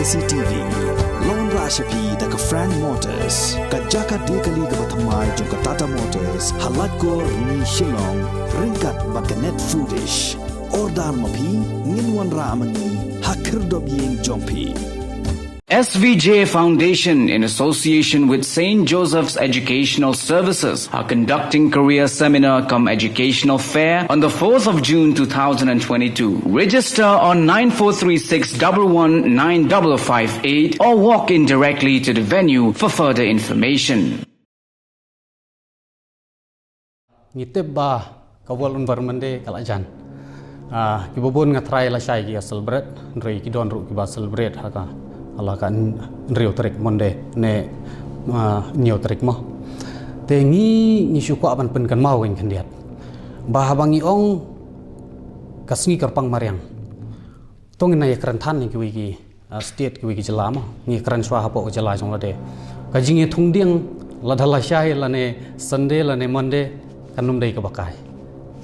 KCTV Lon Rashapi daga Frank Motors kajaka dekali ga bathamai jong Tata Motors halat ko ni Shillong ringkat bakanet foodish ordal mapi nginwan ramani hakir dobyeng jongpi. SVJ Foundation, in association with St. Joseph's Educational Services, are conducting career seminar cum educational fair on the 4th of June 2022. Register on 9436119558 or walk in directly to the venue for further information. Ngitip ba kawal environment de kalajan. Kibobon ngatrai la syai ki celebrate, ndrei ki don ru ki ba celebrate haka. Allah kan nriu tarik monde ne niu tarik mo te ngi syuku aban pen kan mau kan diat bah bangi ong kasngi kerpang mariang tong na yakran than ni ki state ki jela mo ngi kran swa hapo jela jong lade kajingi thungdiang ladhala shai lane sunday lane monday kanum dei ka bakai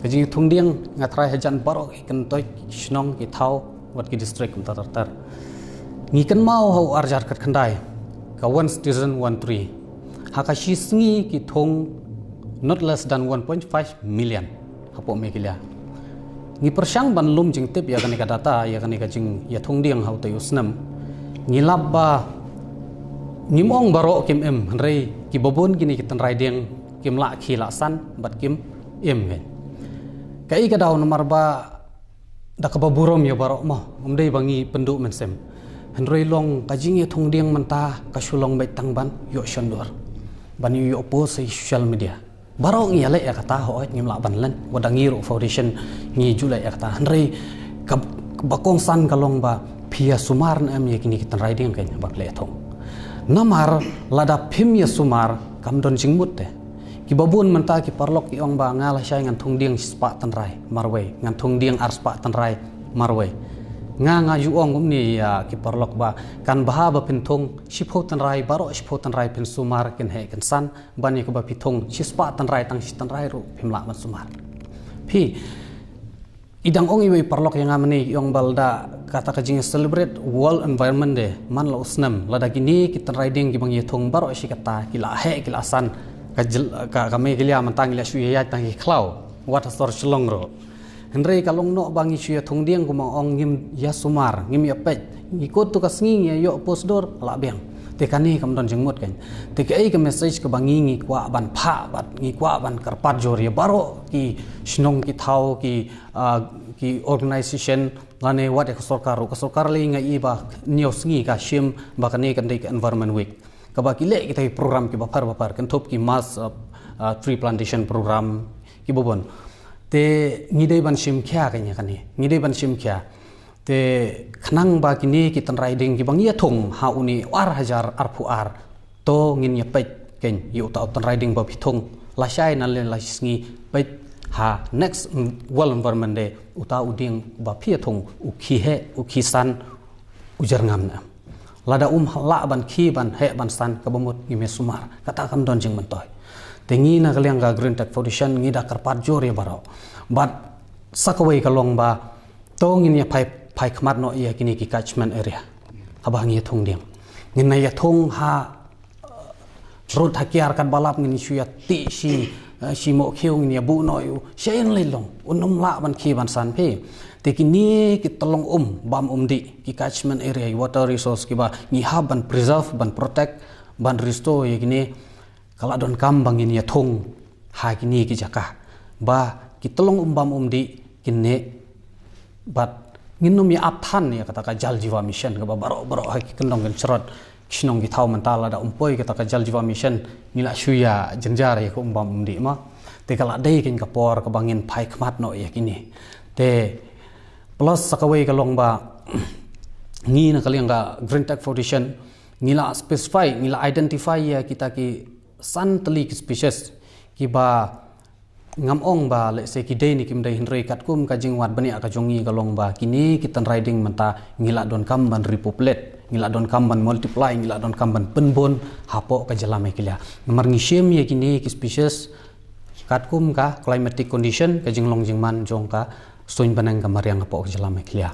kajingi thungdiang ngatrai hajan barok kan toy shnong ki thau wat ki district kum tar ngi kan mau hau arjar kat khandai ka one citizen 13 hakashi sngi ki thong not less than 1.5 million hapo me kilia ngi persang ban lum jing tip ya kanika data ya kanika jing ya thong diang hau te usnam ngi labba ngi mong baro kim em rei ki bobon gini kitan rai deng kim la khi la san bat kim em ngai kai ka daw nomor ba dakababurom ya baro mo umdei bangi penduk mensem Henry long kajing ya thong diang manta kasulong bai tangban yo shandor ban yo post social media barong ya le ya kata ho ngim la ban lan wadangi ro foundation ngi julai ya kata Henry bakong san kalong ba phia sumar na am ye kini kitan riding kan bak le thong namar lada phim ya sumar kam don jingmut te ki babun manta ki parlok ki ong ba ngala syai ngan thong diang spa tan rai marwei ngan thong diang ar spa tan rai marwei nga juong ni ya ki parlok ba kan bahaba pinthong shipho tan rai baro shipho tan rai pin sumar ken he kan san bani ko ba pithong shispa tan rai tang tan rai ru phimla man sumar phi idang ong iwe parlok yang amani yong balda kata kajing celebrate world environment day man la usnam lada gini ki tan rai ding ki bang yethong baro shi kata kila he kila san ka kame kilia mantang ila shu ya tang ki klau wat sor chlong ro Henry kalong no bangi syia thong diang kuma ong ngim ya sumar ngim ya pej ngikut tu kasngi ya yo posdor la biang te kani kam don jengmut kan te kai ka message ka bangi ngi kwa ban pha bat ngi kwa ban karpat jor ya baro ki shnong ki thau ki organization lane wat ka sarkar le ngai iba news ngi ka shim ba kani kan dei environment week ka ba ki le ki tai program ki ba par kan thop ki mass tree plantation program ki bobon te ngidei ban sim kya kanya kani ngidei ban sim kya te khnang ba kini ki tan riding ki bang ya thong ha uni war hajar arpu ar to ngin ya pej ken yu ta tan riding ba phithong la shai nan le la sngi pej ha next world environment day uta uding ba phia thong u khi san ujar ngam na lada la ban khi ban he ban san ka bomot ngi me sumar kata kam don jing man toy tengi na kaliang ga Green Tech Foundation ngi da karpat jori baro but sakawai kalong ba tongin ya pai khmat no ya kini ki catchment area abang ngi thong diam ngin na ya thong ha road hakiar kan balap ngin shu ya ti si mo kheu ngi ya bu no yu shein le long unum la ban khi ban san phe te kini ki tolong bam di ki catchment area water resource ki ba ngi ha ban preserve ban protect ban restore ya kini kala don kam bangin ya thong ha kini ki jaka ba ki tolong bam di kinne bat nginum ya apthan ya kata ka jal jiwa mission ka baro ha ki kendong gen cerot kisnong ki thau mentala da umpoi kata ka jal jiwa mission nila shuya jenjar ya ko bam di ma te kala dei kin ka por ka bangin phai khmat no ya kini te plus sakawai ka long ba ngi na kaliang ga Green Tech Foundation ngila specify ngila identify ya kita ki san tali species ki ba ngam ong ba le se ki dei ni kim dei hinrei kat kum ka jingwat bani aka jongi ka long ba kini kitan riding menta ngila don kam ban repopulate ngila don kam ban multiply ngila don kam ban penbon hapo ka jalame kilia nomor ngisem ye kini ki species kat kum ka climatic condition ka jinglong jingman jong ka soin banang ka mariang hapo ka jalame kilia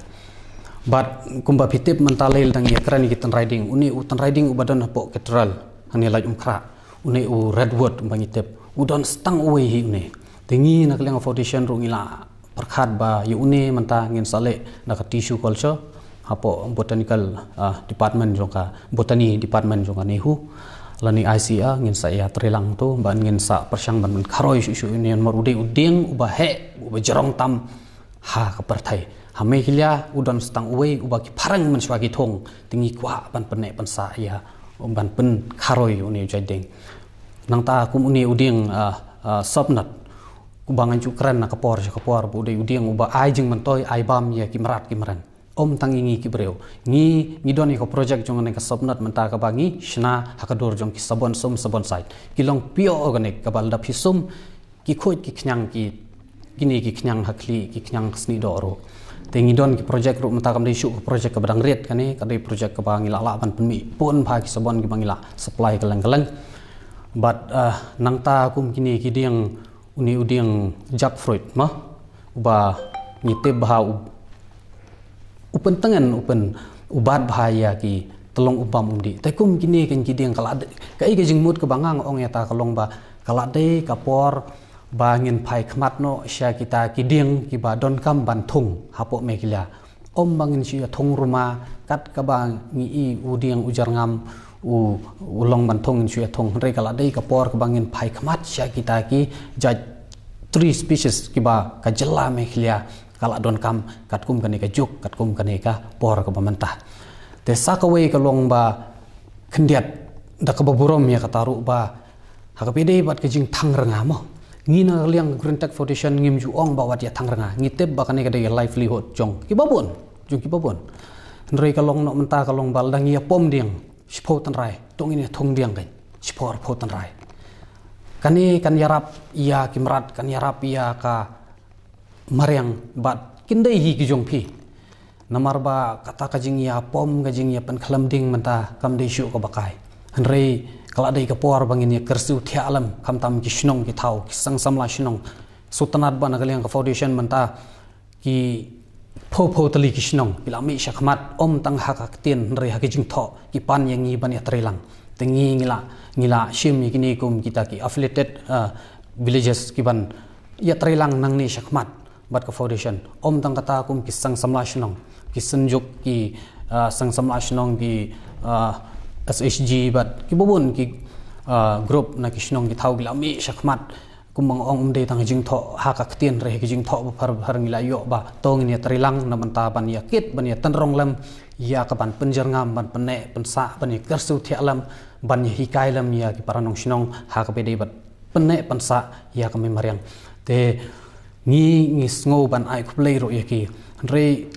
But kumba pitip mentalil dang ya kerani kitan riding uni utan riding ubadan po ketral hani laj umkra uni u redwood bangitip udon stang uwe hi uni tingi nak leng foundation ru ngila perkhat ba yu uni menta ngin sale nak tissue culture hapo botanical department jongka botany department jongka nehu lani ICA ngin sa ya trelang tu ban ngin sa persyang ban kharoi isu ini marude uding ubahe ubajarong tam ha kaperthai hame hilya udon stang uwe ubaki parang menswagi thong tingi kwa ban pene pansa ya ban pen kharoi uni jading nang ta kum uni uding sobnat kubangan cukran na kapor bu de uding uba ai jing mentoy ai bam ya kimran om tangingi kibreu ngi doni ko project jong ne ka sobnat menta ka bangi shna hakador jong ki sabon site kilong pio organic kabal da phisum ki khoi ki knyang ki gini ki knyang hakli ki knyang sni doro tengi don ki project ru menta kam de shu project ka badang ret kane ka de project ka bangi la ban penmi pun pha ki sabon ki bangi la supply kalang but nang ta kum kini ki diang uni uding jackfruit mah uba ngite bah upen tangan upen ubat bahaya ki telong upam umdi takum kini kan ki diang kala ka i jing mut ka bangang ong ya ta kalong ba kala de kapor bangin pai khmat no sya kita ki diang ki ba don kam ban thung hapo me kilya om bangin sya thung ruma kat ka bang ngi i udiang ujar ngam ulong ban thung sya thung re kala de kapor ka bangin pai khmat sya kita ki jaj 3 species ki ba ka jela me kilya kala don kam kat kum kane ka juk kat kum kane ka por ka mentah te sakawe ka long ba khendiat da ka baburom ya kataru ba hakapide bat ka jing thang ranga mo ngina liang Green Tech Foundation ngim ju ong ba wat ya thang ranga ngitep ba kane ka de livelihood jong ki babon nrei ka long no mentah ka long bal dang ya pom ding spo tan rai tong ini thong diang kan spor pho tan rai kani kan yarap iya kimrat kan yarap iya ka mariang bat kindai hi ki jong phi namar ba kata ka jing ya pom ka jing ya pan khlam ding menta kam de shu ko bakai hanrei kala dei ka por bangin ya kersu thia alam kam tam ki shnong ki thau ki sang samla shnong sutanat ba nagaliang ka foundation menta ki pho tali ki shnong bila mi shakhmat om tang hakak tin hanrei ha ki jing tho ki pan yang ngi ban ya trelang tengi ngila shim ni kini kum kita ki affiliated villages ki ban ya trelang nang ni shakhmat bat ka foundation om tang kata kum ki sang samla shnong ki sanjuk ki sang samla shnong ki SHG bat ki bobon ki group na ki shnong ki thau bila mi shakhmat kum mang ong de tang jing tho ha ka tien re ki jing tho har ngila yo ba tong ni trilang na manta ban ya kit ban ya tanrong lam ya ka ban penjer ngam ban pene pensa ban ya kersu thi alam ban ya hikai lam ya ki paranong shnong ha ka pede bat pene pensa ya ka me mariang te ngi sngo ban ai khuplei ro ya ki re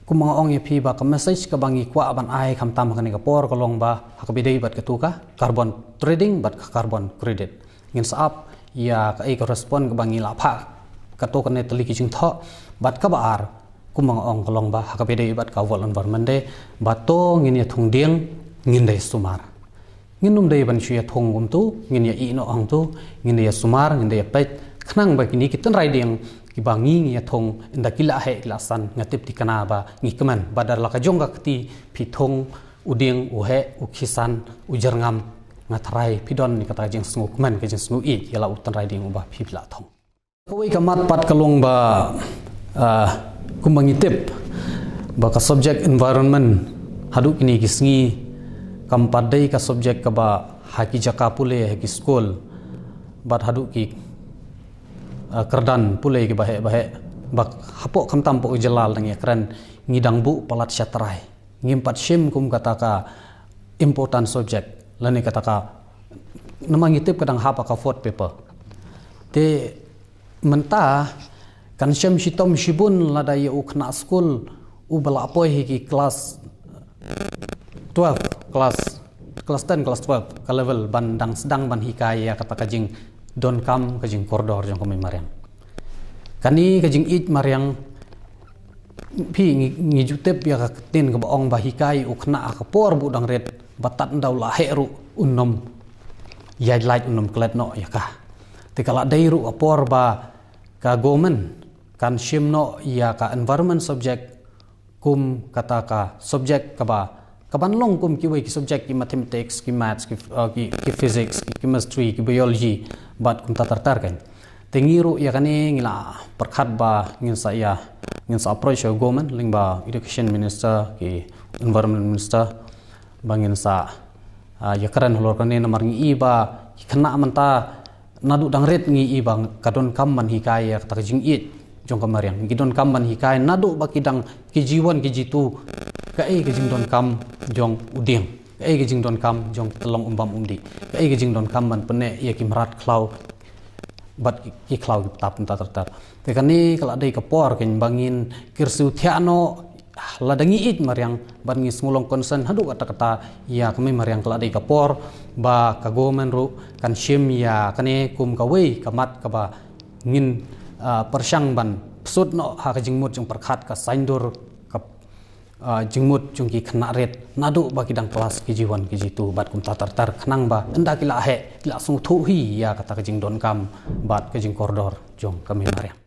kumang ong phi ba ka message ka bangi kwa ban ai kham tam khani ka por ka long ba ha ka bidei bat ka tu ka carbon trading bat ka carbon credit ngin sa up ya ka ai ka respond ka bangi la pha ka to ka ne tali ki jing tho bat ka ba ar kumang ong ka long ba ha ka bidei bat ka vol environment de ba to ngin ya thung ding ngin dei sumar ngin num dei ban chu ya thong gum tu ngin ya i no ong tu ngin ya sumar ngin ya pet khnang ba kini kitan rai ding ki bangi ya thong inda kila he klasan ngatip tikana ba ngikman badar la ka jonga kti phi thong uding uhe ukhisan ujarngam ngatrai pidon ni kata jing sngu kman ke jing sngu i yala utan rai ding ba phi pla thong koi kamat pat kalong ba kumangitip ba ka subject environment hadu kini gisngi kampadai ka subject ka ba haki jaka pule haki school bat hadu ki kerdan pulai ke bahe bak hapok kam tampo jalal nang ya kran ngidang bu palat syatrai ngimpat shim kum kata ka important subject lani kata ka namang itip kadang hapa ka fourth paper te menta kan shim shitom shibun lada ya ukna school u bala apoi ki class 12 class 10 class 12 ka level bandang sedang ban hikai ya kata ka jing don kam kajing koridor jong kami mariang kani kajing it mariang phi ngi jutep ya ka tin ka baong bahikai ukna ka por bu dang red batat ndau la heru unnom ya light unnom klet no ya ka te kala dairu apor ba ka gomen kan shimno ya ka environment subject kum kata ka subject kaban long kum ki wei ki subject ki mathematics ki maths ki physics ki chemistry ki biology bat kum tatar kan tengiru ya kani ngila perkhat ba ngin sa approach government ling ba education minister ki environment minister bangin sa ya karan holor kani namar ngi ba kena manta nadu dangret ngi ibang kadon kamman hikaya kata jing it jong kamariang gidon kamman hikaya nadu bakidang kijiwan kijitu kai kijing don kam jong uding kai kijing don kam jong telong umbam umdi kai kijing don kamman pene ya kimrat klau bat ki klau tap tar te kani kala dei kapor ken bangin kirsu thiano ladangi it mariang bangi smulong concern hadu kata ya kami mariang kala dei kapor ba ka government ru kan shim ya kane kum ka wei kamat ka ba ngin persyang ban sud no ha ka jingmut jung perkhat ka saindur ka jingmut jung ki khna ret nadu ba kidang kelas ki jiwan ki jitu bat kum tatar khnang ba enda kila he kila sung thu hi ya kata ka jing don kam bat ka jing koridor jong kami mariang